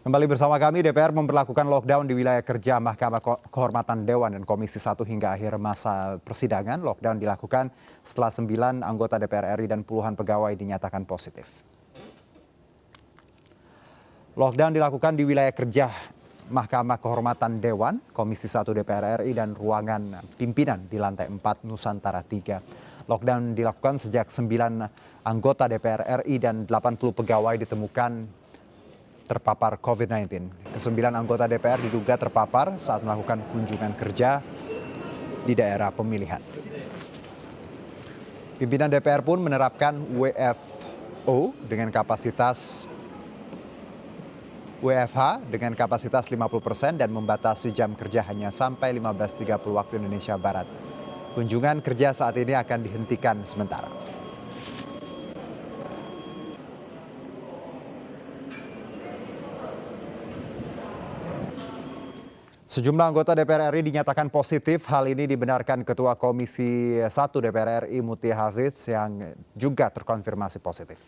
Kembali bersama kami, DPR memberlakukan lockdown di wilayah kerja Mahkamah Kehormatan Dewan dan Komisi 1 hingga akhir masa persidangan. Lockdown dilakukan setelah 9 anggota DPR RI dan puluhan pegawai dinyatakan positif. Lockdown dilakukan di wilayah kerja Mahkamah Kehormatan Dewan, Komisi 1 DPR RI dan ruangan pimpinan di lantai 4 Nusantara 3. Lockdown dilakukan sejak 9 anggota DPR RI dan 80 pegawai ditemukan terpapar COVID-19. Kesembilan anggota DPR diduga terpapar saat melakukan kunjungan kerja di daerah pemilihan. Pimpinan DPR pun menerapkan WFH dengan kapasitas 50% dan membatasi jam kerja hanya sampai 15.30 waktu Indonesia Barat. Kunjungan kerja saat ini akan dihentikan sementara. Sejumlah anggota DPR RI dinyatakan positif. Hal ini dibenarkan Ketua Komisi 1 DPR RI Mutia Hafiz yang juga terkonfirmasi positif.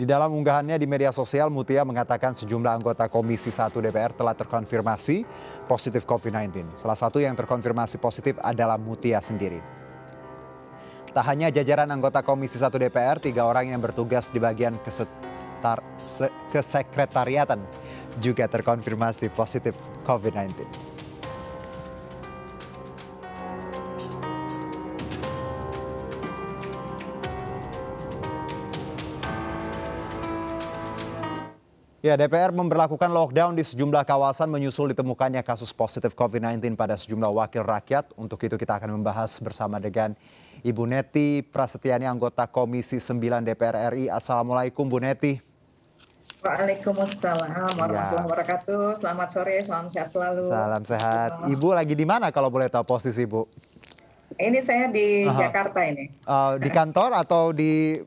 Di dalam unggahannya di media sosial, Mutia mengatakan sejumlah anggota Komisi 1 DPR telah terkonfirmasi positif COVID-19. Salah satu yang terkonfirmasi positif adalah Mutia sendiri. Tak hanya jajaran anggota Komisi 1 DPR, 3 orang yang bertugas di bagian kesekretariatan juga terkonfirmasi positif COVID-19. Ya, DPR memberlakukan lockdown di sejumlah kawasan menyusul ditemukannya kasus positif COVID-19 pada sejumlah wakil rakyat. Untuk itu kita akan membahas bersama dengan Ibu Neti Prasetyani, anggota Komisi 9 DPR RI. Assalamualaikum Bu Neti. Waalaikumsalam warahmatullahi wabarakatuh. Selamat sore, salam sehat selalu. Salam sehat. Ibu lagi di mana kalau boleh tahu posisi Bu? Ini saya di Jakarta ini. Di kantor atau di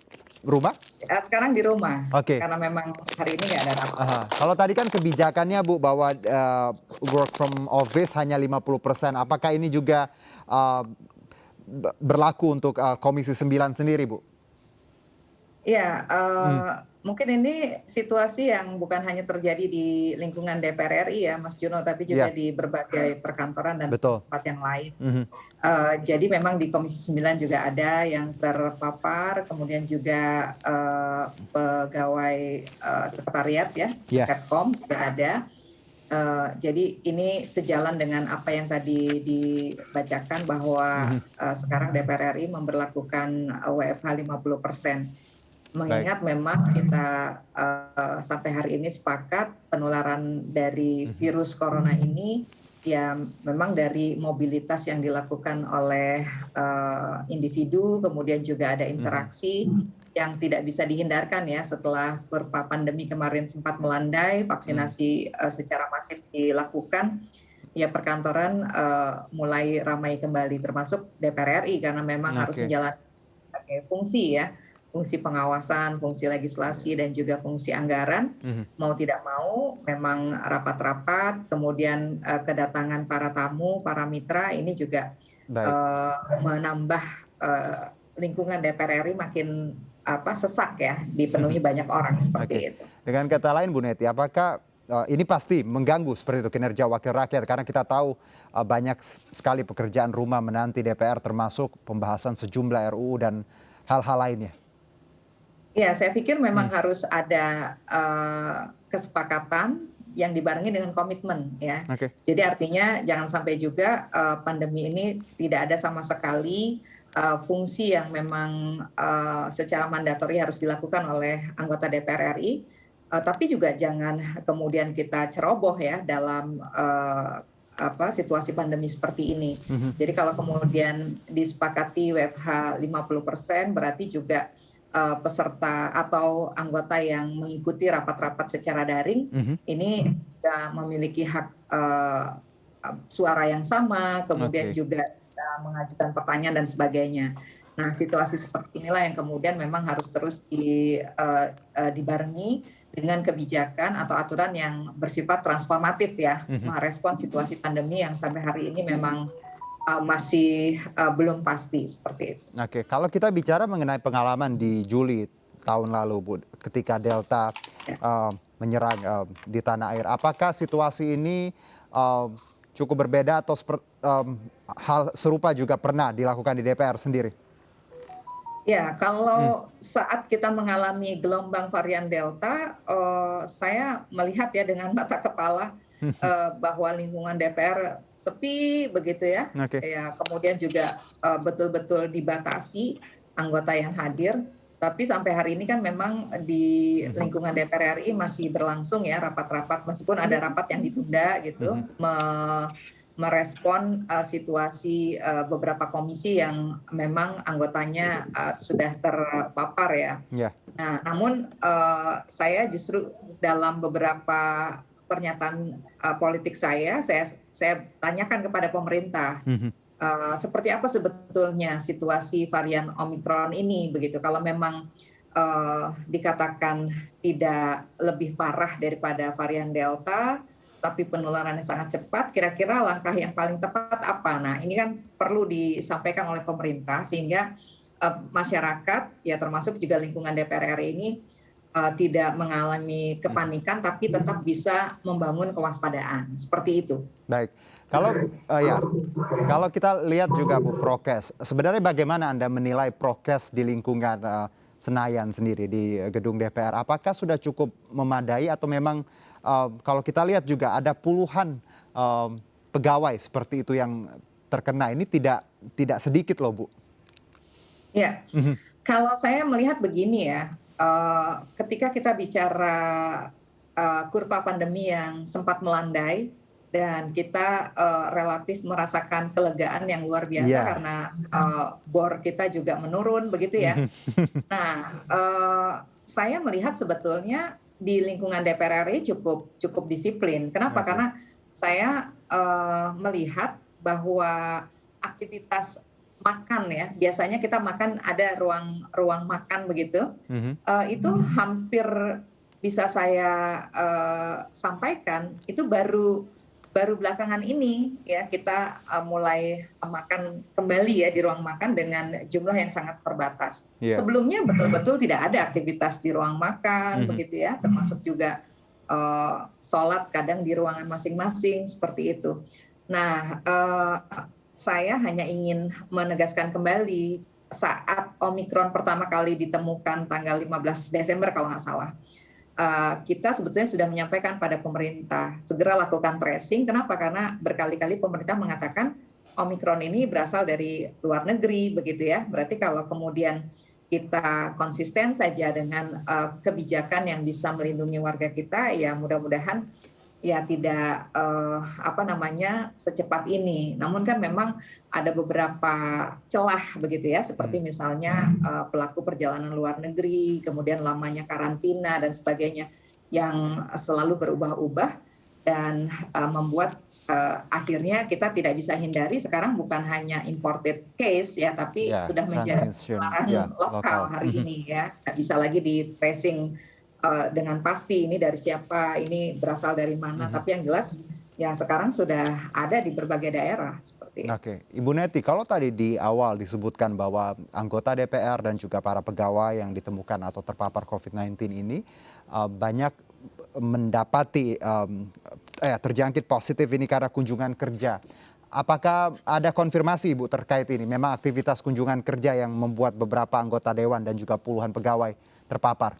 rumah? Sekarang di rumah, Oke. karena memang hari ini nggak ada rapat. Kalau tadi kan kebijakannya Bu bahwa work from office hanya 50%. Apakah ini juga berlaku untuk Komisi 9 sendiri Bu? Iya, mungkin ini situasi yang bukan hanya terjadi di lingkungan DPR RI ya Mas Juno, tapi juga di berbagai perkantoran dan tempat yang lain. Jadi memang di Komisi 9 juga ada yang terpapar, kemudian juga pegawai sekretariat ya, Setkom juga ada. Jadi ini sejalan dengan apa yang tadi dibacakan bahwa sekarang DPR RI memberlakukan WFH 50%. Mengingat memang kita sampai hari ini sepakat penularan dari virus corona ini ya memang dari mobilitas yang dilakukan oleh individu, kemudian juga ada interaksi yang tidak bisa dihindarkan ya setelah kurva pandemi kemarin sempat melandai, vaksinasi secara masif dilakukan, ya perkantoran mulai ramai kembali termasuk DPR RI karena memang harus menjalankan fungsi ya. Fungsi pengawasan, fungsi legislasi, dan juga fungsi anggaran. Mau tidak mau, memang rapat-rapat, kemudian kedatangan para tamu, para mitra, ini juga menambah lingkungan DPR RI makin sesak ya, dipenuhi banyak orang seperti itu. Dengan kata lain Bu Neti, apakah ini pasti mengganggu seperti itu kinerja wakil rakyat? Karena kita tahu banyak sekali pekerjaan rumah menanti DPR termasuk pembahasan sejumlah RUU dan hal-hal lainnya. Ya, saya pikir memang harus ada kesepakatan yang dibarengi dengan komitmen ya. Jadi artinya jangan sampai juga pandemi ini tidak ada sama sekali fungsi yang memang secara mandatori harus dilakukan oleh anggota DPR RI, tapi juga jangan kemudian kita ceroboh ya dalam situasi pandemi seperti ini. Jadi kalau kemudian disepakati WFH 50%, berarti juga peserta atau anggota yang mengikuti rapat-rapat secara daring ini juga memiliki hak suara yang sama, kemudian juga bisa mengajukan pertanyaan dan sebagainya. Nah, situasi seperti inilah yang kemudian memang harus terus dibarengi dengan kebijakan atau aturan yang bersifat transformatif ya, merespon situasi pandemi yang sampai hari ini memang masih belum pasti seperti itu. Oke, kalau kita bicara mengenai pengalaman di Juli tahun lalu, Bu, ketika Delta Ya. menyerang di tanah air. Apakah situasi ini cukup berbeda atau hal serupa juga pernah dilakukan di DPR sendiri? Ya, Hmm. kalau saat kita mengalami gelombang varian Delta, saya melihat ya dengan mata kepala bahwa lingkungan DPR sepi begitu ya. Oke. Ya, kemudian juga betul-betul dibatasi anggota yang hadir. Tapi sampai hari ini kan memang di Mhm. lingkungan DPR RI masih berlangsung ya rapat-rapat, meskipun ada rapat yang ditunda gitu, Mhm. merespon situasi beberapa komisi yang memang anggotanya sudah terpapar ya. Ya. Nah, namun saya justru dalam beberapa pernyataan politik saya tanyakan kepada pemerintah Mhm. seperti apa sebetulnya situasi varian Omikron ini begitu. Kalau memang dikatakan tidak lebih parah daripada varian Delta, tapi penularannya sangat cepat, kira-kira langkah yang paling tepat apa? Nah, ini kan perlu disampaikan oleh pemerintah sehingga masyarakat, ya termasuk juga lingkungan DPR RI ini tidak mengalami Mhm. kepanikan, tapi tetap bisa membangun kewaspadaan. Seperti itu. Baik. Kalau ya, kalau kita lihat juga, Bu, prokes. Sebenarnya bagaimana Anda menilai prokes di lingkungan Senayan sendiri di gedung DPR? Apakah sudah cukup memadai atau memang kalau kita lihat juga ada puluhan pegawai seperti itu yang terkena. Ini tidak sedikit loh, Bu. Ya, Mhm. kalau saya melihat begini ya, ketika kita bicara kurva pandemi yang sempat melandai dan kita relatif merasakan kelegaan yang luar biasa Iya. karena bor kita juga menurun begitu ya. Mhm. Nah, saya melihat sebetulnya di lingkungan DPR RI cukup disiplin. Kenapa? Oke. Karena saya melihat bahwa aktivitas makan ya, biasanya kita makan ada ruang makan begitu, Mhm. itu hampir bisa saya sampaikan itu baru baru belakangan ini ya kita mulai makan kembali ya di ruang makan dengan jumlah yang sangat terbatas. Iya. Sebelumnya betul-betul tidak ada aktivitas di ruang makan Mhm. begitu ya, termasuk juga sholat kadang di ruangan masing-masing seperti itu. Nah, saya hanya ingin menegaskan kembali saat Omikron pertama kali ditemukan tanggal 15 Desember kalau nggak salah, kita sebetulnya sudah menyampaikan pada pemerintah segera lakukan tracing. Kenapa? Karena berkali-kali pemerintah mengatakan Omikron ini berasal dari luar negeri, begitu ya. Berarti kalau kemudian kita konsisten saja dengan kebijakan yang bisa melindungi warga kita, ya mudah-mudahan ya tidak apa namanya secepat ini. Namun kan memang ada beberapa celah begitu ya, seperti Mhm. misalnya pelaku perjalanan luar negeri, kemudian lamanya karantina dan sebagainya yang selalu berubah-ubah dan membuat akhirnya kita tidak bisa hindari sekarang bukan hanya imported case ya, tapi Ya, sudah menjadi transmission penularan ya, lokal lokal. hari Mhm. ini ya, nggak bisa lagi di tracing dengan pasti ini dari siapa, ini berasal dari mana. Mhm. Tapi yang jelas ya sekarang sudah ada di berbagai daerah seperti itu. Oke, Ibu Neti, kalau tadi di awal disebutkan bahwa anggota DPR dan juga para pegawai yang ditemukan atau terpapar COVID-19 ini banyak mendapati terjangkit positif ini karena kunjungan kerja. Apakah ada konfirmasi, Ibu, terkait ini? Memang aktivitas kunjungan kerja yang membuat beberapa anggota dewan dan juga puluhan pegawai terpapar?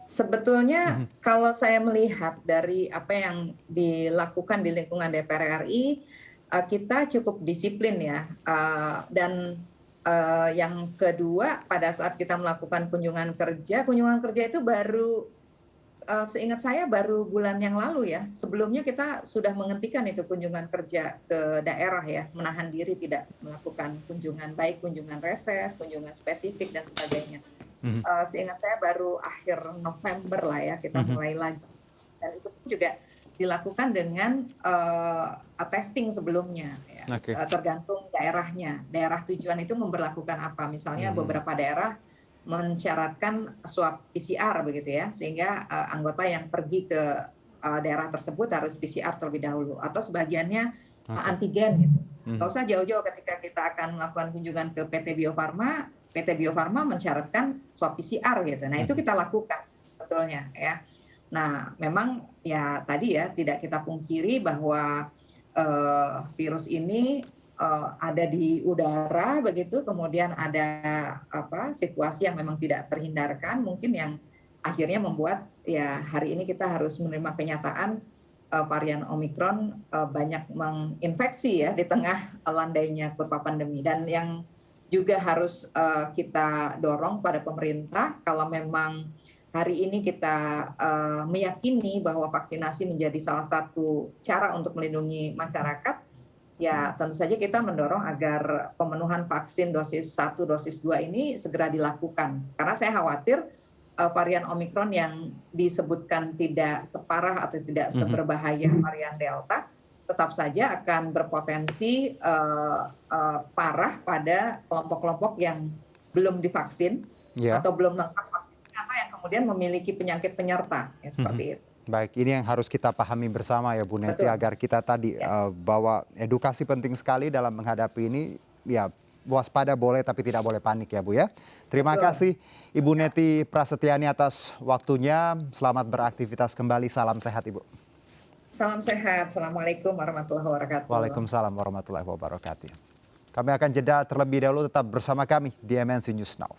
Sebetulnya Mhm. kalau saya melihat dari apa yang dilakukan di lingkungan DPR RI, kita cukup disiplin ya. Dan yang kedua pada saat kita melakukan kunjungan kerja itu baru seingat saya baru bulan yang lalu ya. Sebelumnya kita sudah menghentikan itu kunjungan kerja ke daerah ya, menahan diri tidak melakukan kunjungan, baik kunjungan reses, kunjungan spesifik dan sebagainya. Mhm. Seingat saya baru akhir November lah ya kita Mhm. mulai lagi dan itu pun juga dilakukan dengan testing sebelumnya ya, Oke. tergantung daerahnya. Daerah tujuan itu memberlakukan apa, misalnya Mhm. beberapa daerah mensyaratkan swab PCR begitu ya, sehingga anggota yang pergi ke daerah tersebut harus PCR terlebih dahulu atau sebagiannya Oke. antigen gitu. Nggak Mhm. usah jauh-jauh ketika kita akan melakukan kunjungan ke PT Bio Farma, PT Bio Farma mensyaratkan swab PCR gitu. Nah, itu kita lakukan sebetulnya ya. Nah, memang ya tadi ya tidak kita pungkiri bahwa virus ini ada di udara begitu, kemudian ada situasi yang memang tidak terhindarkan, mungkin yang akhirnya membuat ya hari ini kita harus menerima kenyataan varian Omikron banyak menginfeksi ya di tengah landainya kurva pandemi. Dan yang juga harus kita dorong pada pemerintah, kalau memang hari ini kita meyakini bahwa vaksinasi menjadi salah satu cara untuk melindungi masyarakat, ya tentu saja kita mendorong agar pemenuhan vaksin dosis 1, dosis 2 ini segera dilakukan. Karena saya khawatir varian Omikron yang disebutkan tidak separah atau tidak seberbahaya varian Delta, tetap saja akan berpotensi parah pada kelompok-kelompok yang belum divaksin atau belum lengkap vaksin, atau yang kemudian memiliki penyakit penyerta, ya, seperti itu. Baik, ini yang harus kita pahami bersama ya Bu Neti, agar kita tadi bahwa edukasi penting sekali dalam menghadapi ini, ya waspada boleh tapi tidak boleh panik ya Bu ya. Terima kasih Ibu Neti Prasetyani atas waktunya, selamat beraktivitas kembali, salam sehat Ibu. Salam sehat, Assalamualaikum warahmatullahi wabarakatuh. Waalaikumsalam warahmatullahi wabarakatuh. Kami akan jeda terlebih dahulu, tetap bersama kami di MNC News Now.